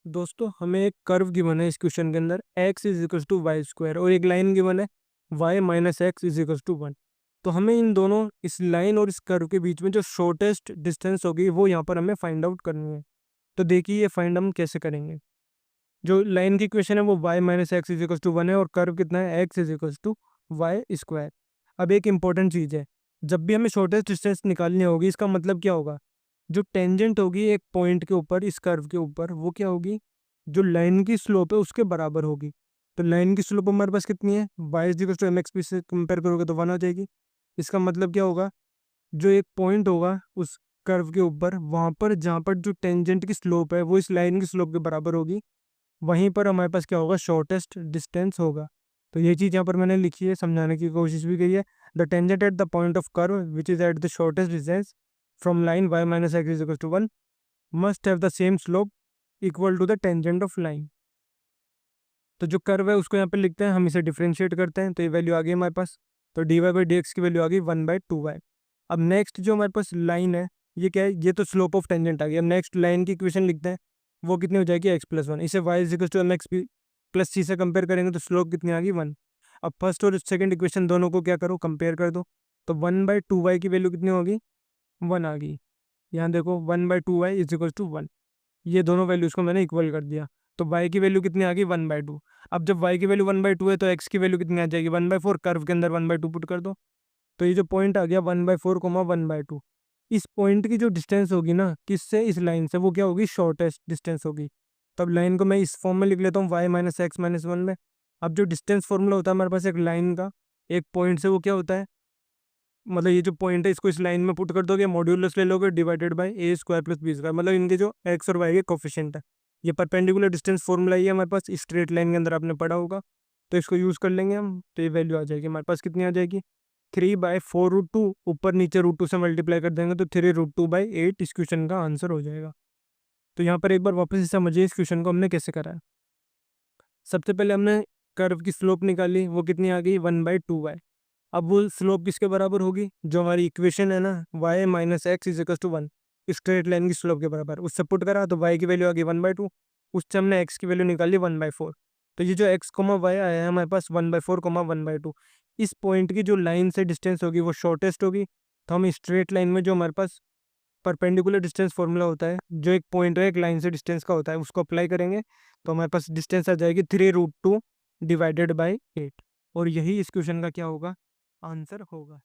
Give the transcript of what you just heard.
दोस्तों हमें एक कर्व गिवन है इस क्वेश्चन के अंदर x is equal to y square और एक लाइन गिवन है y minus x is equal to 1। तो हमें इन दोनों इस लाइन और इस कर्व के बीच में जो शॉर्टेस्ट डिस्टेंस होगी वो यहाँ पर हमें फाइंड आउट करनी है। तो देखिए ये फाइंड हम कैसे करेंगे। जो लाइन की इक्वेशन है वो y minus x is equal to 1 है और कर्व कितना है x is equal to y square. अब एक इंपॉर्टेंट चीज़ है, जब भी हमें शॉर्टेस्ट डिस्टेंस निकालनी होगी इसका मतलब क्या होगा, जो टेंजेंट होगी एक पॉइंट के ऊपर इस कर्व के ऊपर वो क्या होगी, जो लाइन की स्लोप है उसके बराबर होगी। तो लाइन की स्लोप हमारे पास कितनी है, y is equal to m x p से कंपेयर करोगे तो 1 हो जाएगी। इसका मतलब क्या होगा, जो एक पॉइंट होगा उस कर्व के ऊपर वहाँ पर जहाँ पर जो टेंजेंट की स्लोप है वो इस लाइन की स्लोप के बराबर होगी, वहीं पर हमारे पास क्या होगा, शॉर्टेस्ट डिस्टेंस होगा। तो ये चीज़ यहाँ पर मैंने लिखी है, समझाने की कोशिश भी की है। The tangent at the point of curve which is at the shortest distance from line y minus x is equal to 1 must have the same slope equal to the tangent of line. तो जो curve है उसको यहाँ पे लिखते हैं, हम इसे डिफ्रेंशिएट करते हैं तो ये वैल्यू आ गई हमारे पास। तो d y by d x की वैल्यू आ गई 1/2y। अब नेक्स्ट जो हमारे पास लाइन है ये क्या है, ये तो स्लोप ऑफ टेंजेंट आ गई। अब नेक्स्ट लाइन की इक्वेशन लिखते हैं, वो कितनी हो जाएगी x+1। इसे y is equal to m x plus c से कंपेयर करेंगे तो स्लोप कितनी आ गई 1। अब फर्स्ट और सेकंड इक्वेशन दोनों को क्या करो, कंपेयर कर दो। तो 1/2y की वैल्यू कितनी होगी, 1 आ गई। यहाँ देखो 1/2y इज इक्वल टू 1, ये दोनों वैल्यूज को मैंने इक्वल कर दिया। तो y की वैल्यू कितनी आ गई, 1/2। अब जब y की वैल्यू 1/2 है तो x की वैल्यू कितनी आ जाएगी, 1/4। कर्व के अंदर 1/2 पुट कर दो। तो ये जो पॉइंट आ गया 1/4 1/2, इस पॉइंट की जो डिस्टेंस होगी ना किससे, इस लाइन से, वो क्या होगी, शॉर्टेस्ट डिस्टेंस होगी। तब लाइन को मैं इस फॉर्म में लिख लेता हूँ y माइनस एक्स माइनस 1 में। अब जो डिस्टेंस फॉर्मूला होता है हमारे पास एक लाइन का, एक पॉइंट से, वो क्या होता है, मतलब ये जो पॉइंट है इसको इस लाइन में पुट कर दोगे, मॉड्यूलस ले लोगे divided by a square plus b square, मतलब इनके जो एक्स और वाई के कोफिशिएंट है। ये परपेंडिकुलर डिस्टेंस फॉर्मूला ही है हमारे पास, स्ट्रेट लाइन के अंदर आपने पढ़ा होगा। तो इसको यूज़ कर लेंगे हम, तो ये वैल्यू आ जाएगी हमारे पास, कितनी आ जाएगी, 3/4√2। ऊपर नीचे √2 से मल्टीप्लाई कर देंगे तो 3√2/8 इस क्वेश्चन का आंसर हो जाएगा। तो यहाँ पर एक बार वापस से समझिए इस क्वेश्चन को हमने कैसे करा है। सबसे पहले हमने कर्व की स्लोप निकाली, वो कितनी आ गई, 1/2y। अब वो स्लोप किसके बराबर होगी, जो हमारी इक्वेशन है ना, y minus x is equal to 1, straight line की स्लोप के बराबर, उससे पुट करा तो y की वैल्यू आ गई 1/2, उससे हमने x की वैल्यू निकाली 1/4। तो ये जो x, y आया है हमारे पास 1/4 1/2, इस पॉइंट की जो लाइन से डिस्टेंस होगी वो शॉर्टेस्ट होगी। तो हम स्ट्रेट लाइन में जो हमारे पास परपेंडिकुलर डिस्टेंस फॉर्मूला होता है, जो एक पॉइंट है एक लाइन से डिस्टेंस का होता है, उसको अप्लाई करेंगे तो हमारे पास डिस्टेंस आ जाएगी 3√2 डिवाइडेड बाई 8। और यही इस क्वेश्चन का क्या होगा, आंसर होगा।